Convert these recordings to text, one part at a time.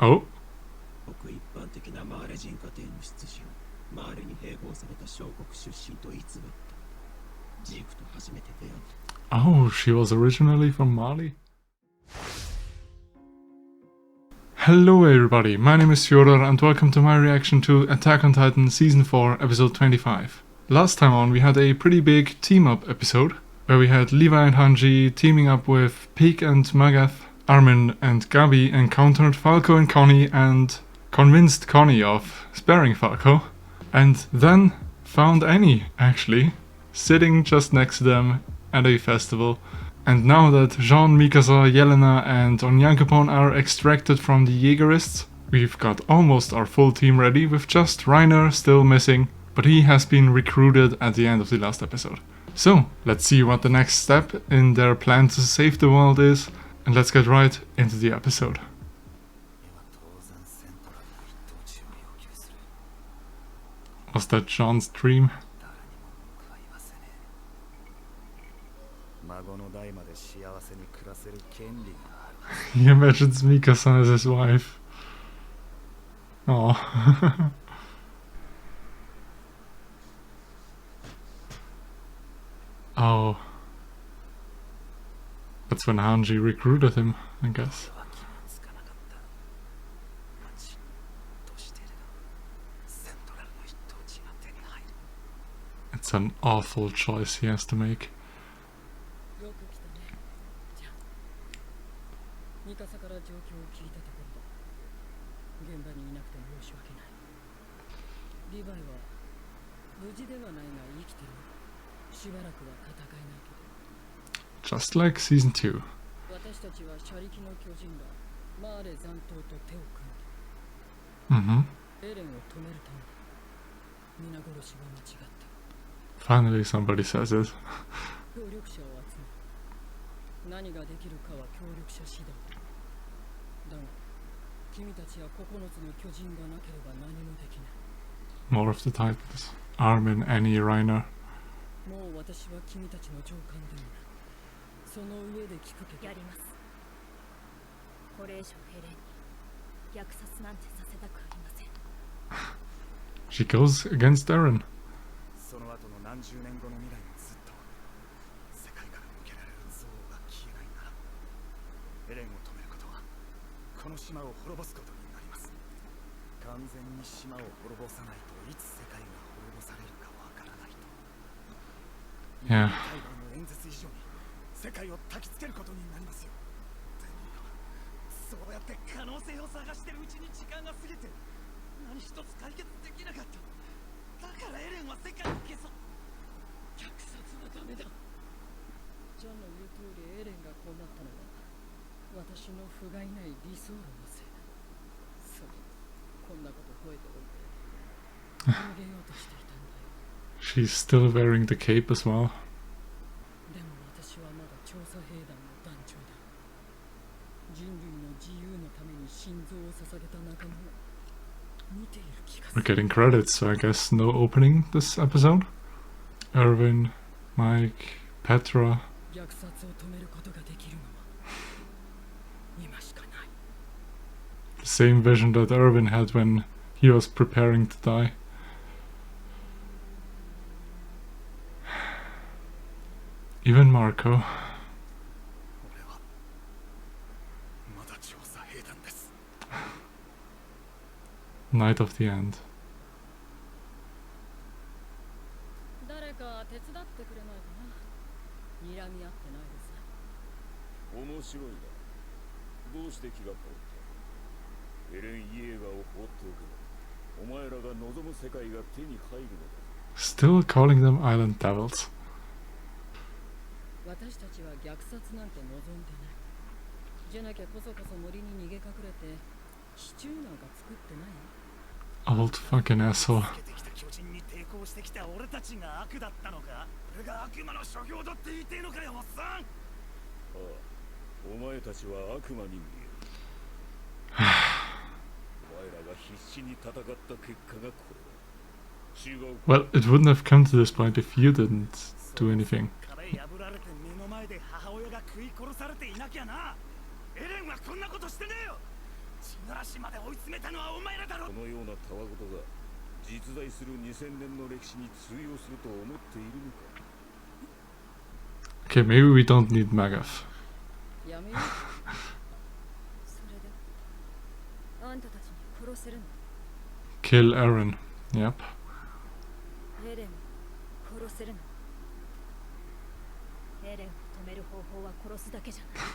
Oh. Oh, she was originally from Mali. Hello everybody, my name is Fyodor and welcome to my reaction to Attack on Titan Season 4 Episode 25. Last time on we had a pretty big team-up episode, where we had Levi and Hanji teaming up with Peak and Magath. Armin and Gabi encountered Falco and Connie and convinced Connie of sparing Falco, and then found Annie, actually, sitting just next to them at a festival. And now that Jean, Mikasa, Yelena and Onyankopon are extracted from the Jaegerists, we've got almost our full team ready with just Reiner still missing, but he has been recruited at the end of the last episode. So, let's see what the next step in their plan to save the world is, and let's get right into the episode. Was that Jean's dream? He imagines Mikasa as his wife. Oh. Oh. That's when Hanji recruited him, I guess. It's an awful choice he has to make. Just like Season 2. Mm-hmm. Finally somebody says it. More of the titles. Armin, Annie, Reiner. She goes against Eren. Yeah. She's still wearing the cape as well. We're getting credits, so I guess no opening this episode. Erwin, Mike, Petra. The same vision that Erwin had when he was preparing to die. Even Marco. Night of the End. Still calling them island devils. Old fucking asshole. Well, it wouldn't have come to this point if you didn't do anything. エレンはこんなことしてねえよ。血の足まで追い詰めたのはお前らだろ。このようなたわごとが実在する2000年の歴史に通用すると思っているのか。 Okay, maybe we don't need Magath. やめよう。それであんたたちに殺せるの？ Kill Aaron. Yep. エレンを殺せるの？エレンを止める方法は殺すだけじゃない。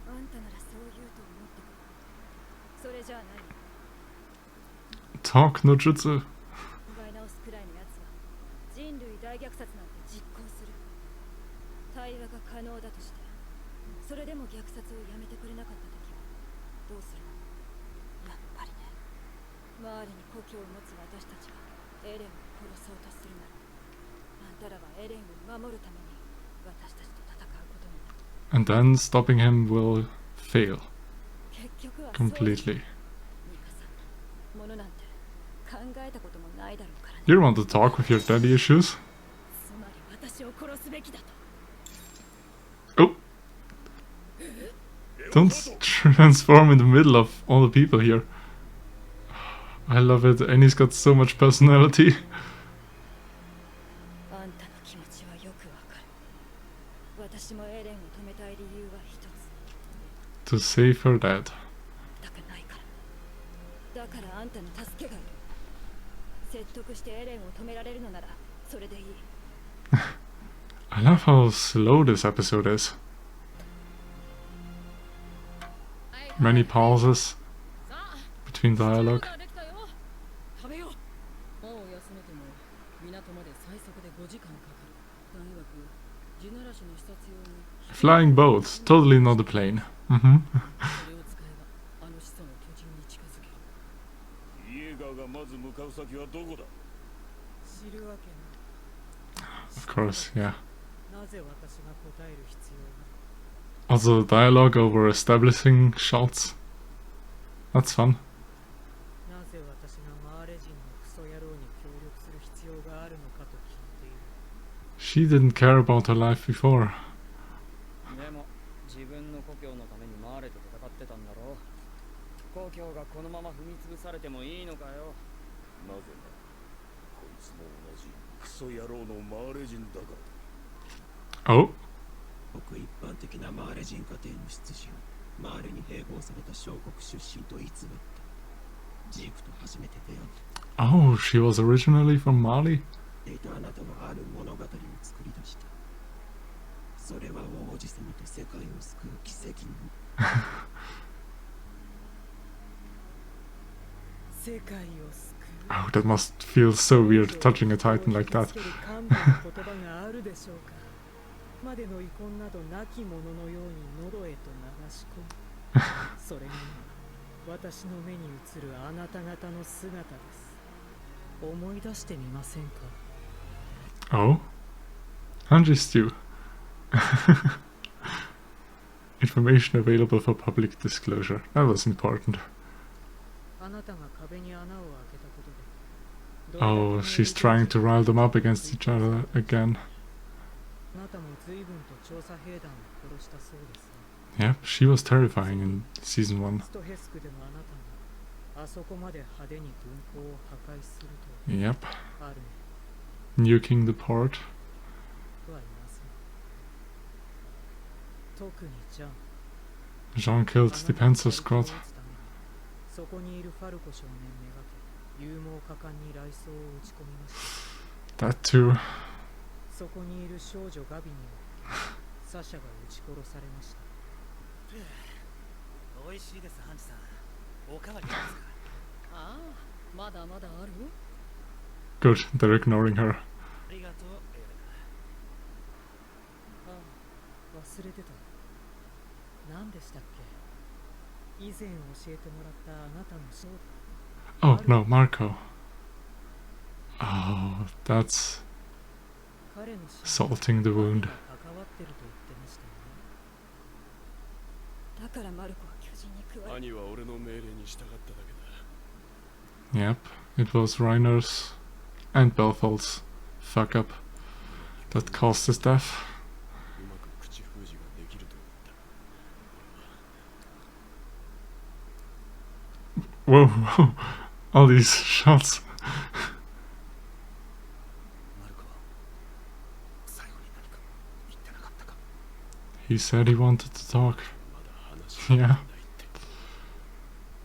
あんたならそう言うと思ったから。それじゃあ何？ Talk no jutsu. 考え直すくらいのやつは人類大虐殺なんて実行する。対話が可能だとして、それでも虐殺をやめてくれなかった時はどうするの？やっぱりね。周りに故郷を持つ私たちがエレンを殺そうとするなら、あんたらはエレンを守るために私たちと戦うことになる。And then stopping him will fail 結局はそういう。 completely. ミカさん、ものなんて考えたこともないだろうからね。 You don't want to talk with your daddy issues? つまり私を殺すべきだと。 Oh! Don't transform in the middle of all the people here. I love it. Annie's got so much personality. あんたの気持ちはよくわかる。私もエレンを止めたい理由は一つ。 To save her dad. だからないから。だからあんたの助けがいる。説得してエレンを止められるのならそれでいい。 I love how slow this episode is. Many pauses between dialogue. 食べよう。もう休めても港まで最速で5時間かかる。大学地ならしの視察用に Flying boat, totally not a plane. それを使えばあの始祖の巨人に近づける。イエーガーがまず向かう先はどこだ。知るわけない。 Of course, yeah. なぜ私が答える必要が。 Also dialogue over establishing shots. That's fun. なぜ私がマーレ人のクソ野郎に協力する必要があるのかと聞いている。 She didn't care about her life before. でも自分の故郷のためにマーレと戦ってたんだろう。故郷がこのまま踏み潰されてもいいのかよ。なぜな、こいつも同じクソ野郎のマーレ人だからだ。 Oh? ごく一般的なマーレ人家庭の出自をマーレに併合された小国出身と偽った。ジークと初めて出会った。 Oh, she was originally from Mali? でいたあなたはある物語を作り出した。それは王子様と世界を救う奇跡の世界を救う。 Oh, that must feel so weird touching a titan like that. 助ける幹部の言葉があるでしょうか。までの遺恨などなきもののように喉へと流し込む。それが今私の目に映るあなた方の姿です。思い出してみませんか。 Oh? Hanji stew. Information available for public disclosure. That was important. あなたが壁に穴を開けたことで。 Oh, she's trying to rile them up against each other again. あなたも随分と調査兵団を殺したそうですね。 Yep, she was terrifying in season 1. ストヘスクでのあなたがあそこまで派手に軍港を破壊すると Yep. ある Nuking the port. はいません。特にジャン。 Jean killed the Pencil Squad. そこにいるファルコ少年めがけ勇猛果敢に雷装を打ち込みました。 That too. そこにいる少女ガビにはサシャが撃ち殺されました。美味しいですハンジさん。おかわりですか。ああ、まだまだある？ Good, they're ignoring her. ありがとうエレナ。ああ、忘れてた。何でしたっけ。以前教えてもらったあなたのそうだ。 Oh, no, Marco. Oh, that's 彼の死に salting the wound. 関わってると言ってましたよね。だからマルコは巨人に食われ。兄は俺の命令に従っただけだ。 Yep, it was Reiner's and Belfold's fuck up that caused his death. うまく口封じができると思った。Whoa, whoa. All these shots. マルコは最後に何か言ってなかったか。 He said he wanted to talk. まだ話が Yeah. ないって。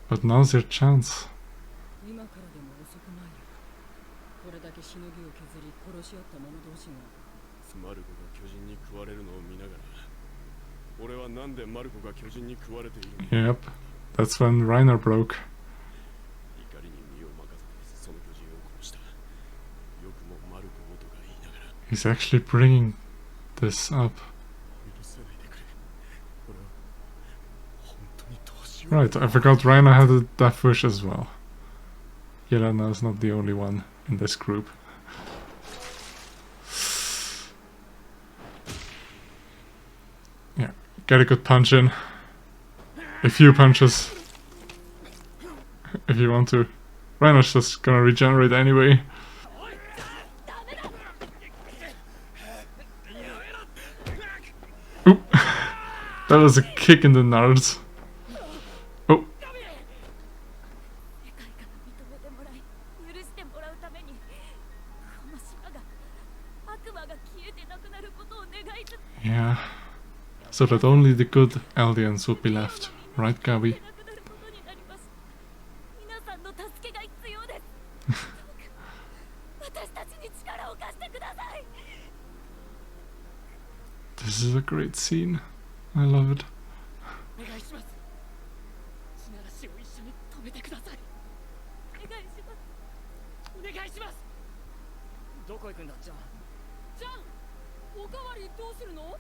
But now's your chance. 今からでも遅くないよ。これだけしのぎを削り殺し合った者同士が。マルコが巨人に食われるのを見ながら、俺はなんでマルコが巨人に食われているのか。 Yep. That's when Reiner broke. 怒りに身を任せてその巨人を殺した。よくもマルコをとか言いながら。 He's actually bringing this up. 許せないでくれ。俺は本当にどうしよう。 Right, I forgot Reiner had a death wish as well. Yelena is not the only one in this group. Yeah, get a good punch in. A few punches. If you want to. Reiner's just gonna regenerate anyway. Oop. That was a kick in the nards. Oh. 世界から認めてもらい許してもらうためにこの島が悪魔が消えてなくなることを願いつつ Yeah. So that only the good aliens would be left. Right, Gabi? なくなることになります皆さんの助けが必要ですどうか私たちに力を貸してください This is a great scene. I love it. お願いします。地ならしを一緒に止めてください。お願いしますお願いします。どこ行くんだじゃあ。じゃん、おかわりどうするの？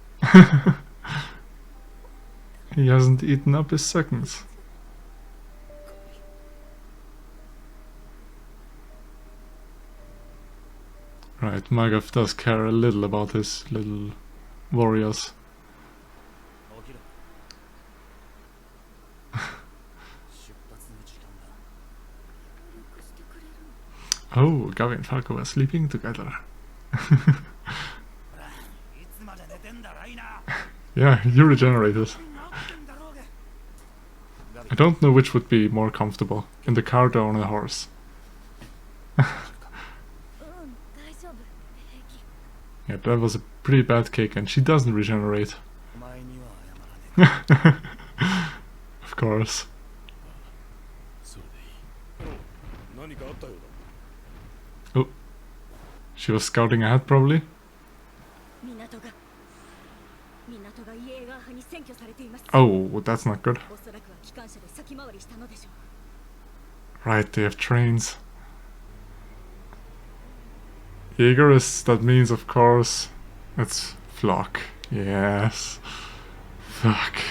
He hasn't eaten up his seconds. Right, Magath does care a little about his little warriors. 起きろ。出発の時間だ。協力してくれるの Oh, Gabi and Falco were sleeping together. いつまで寝てんだライナー。 Yeah, you regenerated. 治ってんだろうが。 I don't know which would be more comfortable, in the cart or on a horse. うん大丈夫平気 Yeah, that was a pretty bad kick, and she doesn't regenerate. お前には謝らねえ。 Of course. それでいい。何かあったようだ。 Oh. She was scouting ahead, probably. 港がイエーガー派に占拠されています Oh, that's not good. おそらくは機関車で先回りしたのでしょう Right, they have trains. Jägerists, that means, of course, it's Flock. Yes. Fuck.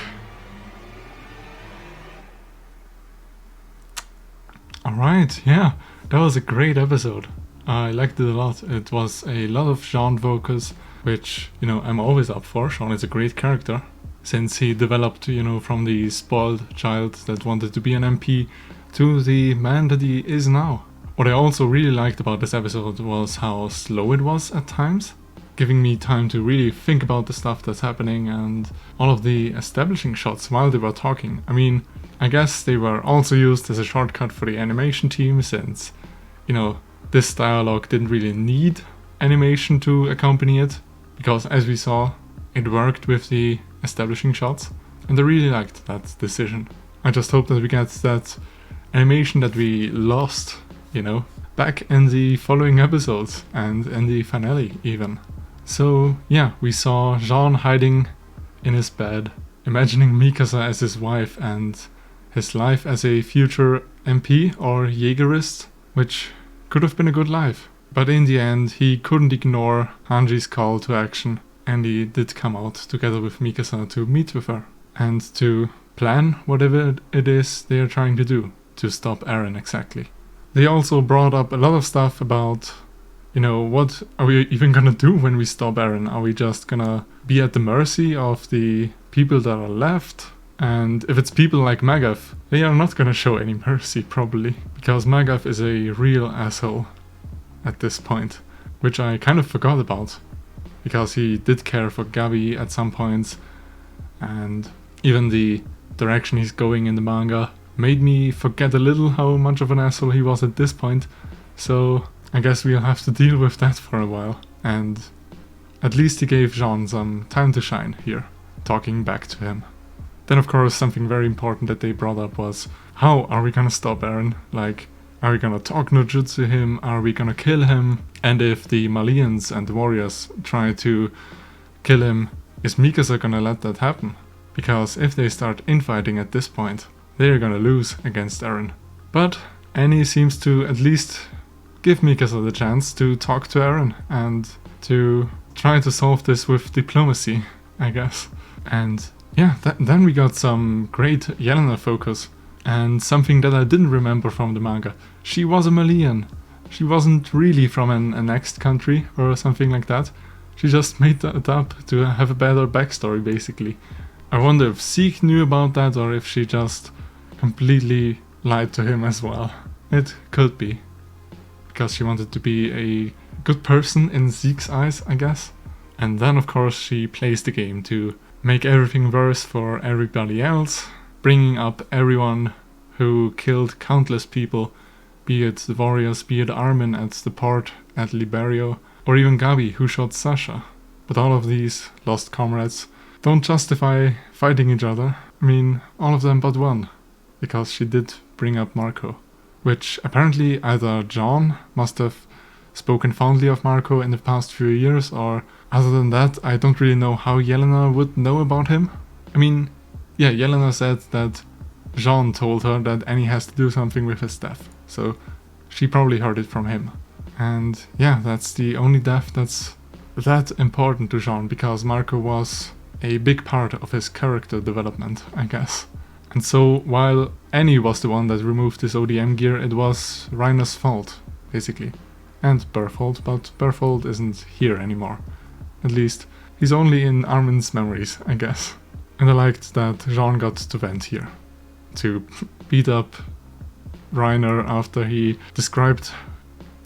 Alright, yeah, that was a great episode. I liked it a lot. It was a lot of Jean focus, which, you know, I'm always up for. Jean is a great character, since he developed, you know, from the spoiled child that wanted to be an MP to the man that he is now. What I also really liked about this episode was how slow it was at times, giving me time to really think about the stuff that's happening and all of the establishing shots while they were talking. I mean, I guess they were also used as a shortcut for the animation team, since, you know, this dialogue didn't really need animation to accompany it, because as we saw, it worked with the establishing shots, and I really liked that decision. I just hope that we get that animation that we lost, you know, back in the following episodes and in the finale even. So yeah, we saw Jean hiding in his bed, imagining Mikasa as his wife and his life as a future MP or Jägerist, which could have been a good life. But in the end, he couldn't ignore Hanji's call to action, and he did come out together with Mikasa to meet with her and to plan whatever it is they are trying to do to stop Eren exactly. They also brought up a lot of stuff about, you know, what are we even gonna do when we stop Eren? Are we just gonna be at the mercy of the people that are left? And if it's people like Magath, they are not gonna show any mercy probably, because Magath is a real asshole at this point, which I kind of forgot about, because he did care for Gabi at some points, and even the direction he's going in the manga made me forget a little how much of an asshole he was at this point. So I guess we'll have to deal with that for a while. And at least he gave Jean some time to shine here, talking back to him. Then of course something very important that they brought up was, how are we gonna stop Eren? Like, are we gonna talk no jutsu him? Are we gonna kill him? And if the Malians and the warriors try to kill him, is Mikasa gonna let that happen? Because if they start infighting at this point, they're gonna lose against Eren. But Annie seems to at least give Mikasa the chance to talk to Eren and to try to solve this with diplomacy, I guess. And yeah, then we got some great Yelena focus. And something that I didn't remember from the manga. She was a Malian. She wasn't really from an next country or something like that. She just made that up to have a better backstory, basically. I wonder if Zeke knew about that or if she just completely lied to him as well. It could be. Because she wanted to be a good person in Zeke's eyes, I guess. And then of course she plays the game to make everything worse for everybody else, bringing up everyone who killed countless people, be it the warriors, be it Armin at the port at Liberio, or even Gabi who shot Sasha. But all of these lost comrades don't justify fighting each other. I mean, all of them but one, because she did bring up Marco, which apparently either John must have spoken fondly of Marco in the past few years, or other than that, I don't really know how Yelena would know about him. I mean, yeah, Yelena said that Jean told her that Annie has to do something with his death, so she probably heard it from him. And yeah, that's the only death that's that important to Jean, because Marco was a big part of his character development, I guess. And so while Annie was the one that removed his ODM gear, it was Reiner's fault, basically. And Berthold, but Berthold isn't here anymore. At least, he's only in Armin's memories, I guess. And I liked that Jean got to vent here, to beat up Reiner after he described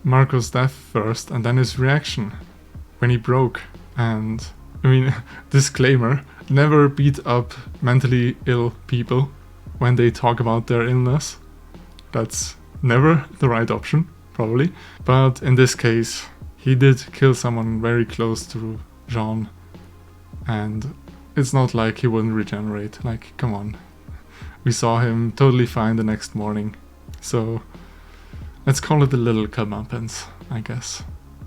Marco's death first, and then his reaction when he broke. And I mean, disclaimer, never beat up mentally ill people when they talk about their illness. That's never the right option, probably. But in this case, he did kill someone very close to Jean, and it's not like he wouldn't regenerate. Like, come on. We saw him totally fine the next morning. So let's call it a little comeuppance, I guess.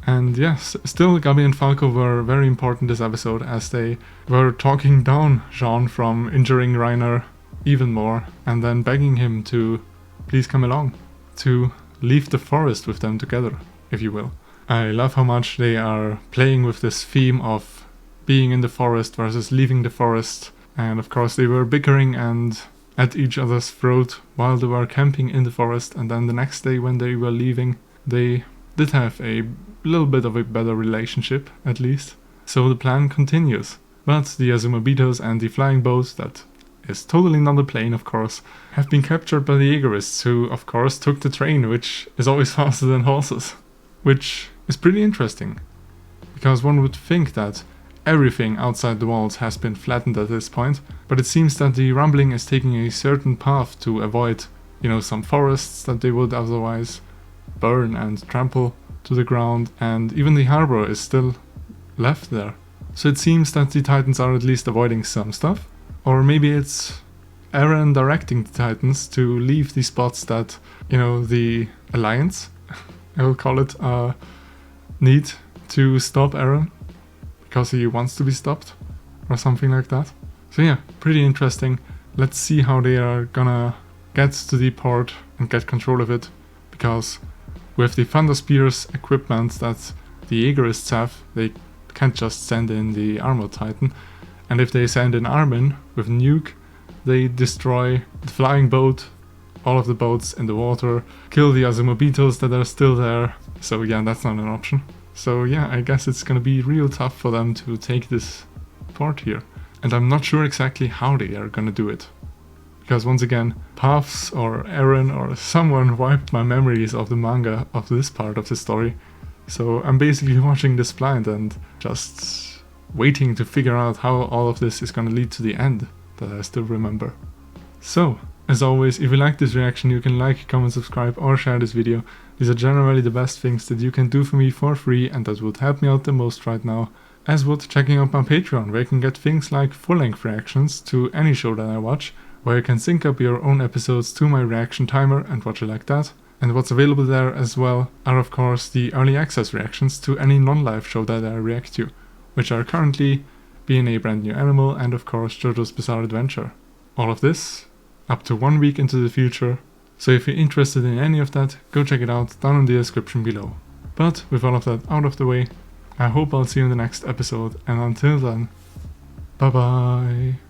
And yes, still Gabi and Falco were very important this episode, as they were talking down Jean from injuring Reiner even more, and then begging him to please come along, to leave the forest with them together, if you will. I love how much they are playing with this theme of being in the forest versus leaving the forest, and of course they were bickering and at each other's throat while they were camping in the forest, and then the next day when they were leaving, they did have a little bit of a better relationship, at least. So the plan continues. But the Azumabitos and the flying boat, that is totally not a plane of course, have been captured by the Jaegerists, who of course took the train, which is always faster than horses. Which is pretty interesting, because one would think that everything outside the walls has been flattened at this point, but it seems that the rumbling is taking a certain path to avoid, some forests that they would otherwise burn and trample to the ground, and even the harbor is still left there. So it seems that the Titans are at least avoiding some stuff, or maybe it's Eren directing the Titans to leave the spots that, the Alliance, I will call it, need to stop Eren, because he wants to be stopped, or something like that. So yeah, pretty interesting. Let's see how they are gonna get to the port and get control of it, because with the Thunder Spear's equipment that the Jaegerists have, they can't just send in the Armored Titan, and if they send in Armin with nuke, they destroy the flying boat, all of the boats in the water, kill the Azumabitos that are still there, so yeah, that's not an option. So yeah, I guess it's gonna be real tough for them to take this port here, and I'm not sure exactly how they are gonna do it. Because once again, Paths or Eren or someone wiped my memories of the manga of this part of the story. So I'm basically watching this blind and just waiting to figure out how all of this is gonna lead to the end that I still remember. So, As always, if you like this reaction, you can like, comment, subscribe or share this video. These are generally the best things that you can do for me for free, and that would help me out the most right now. As would checking out my Patreon, where you can get things like full-length reactions to any show that I watch, where you can sync up your own episodes to my reaction timer and watch it like that. And what's available there as well are of course the early access reactions to any non-live show that I react to, which are currently Being a Brand New Animal and of course JoJo's Bizarre Adventure. All of this up to 1 week into the future, so if you're interested in any of that, go check it out down in the description below. But with all of that out of the way, I hope I'll see you in the next episode, and until then, bye bye.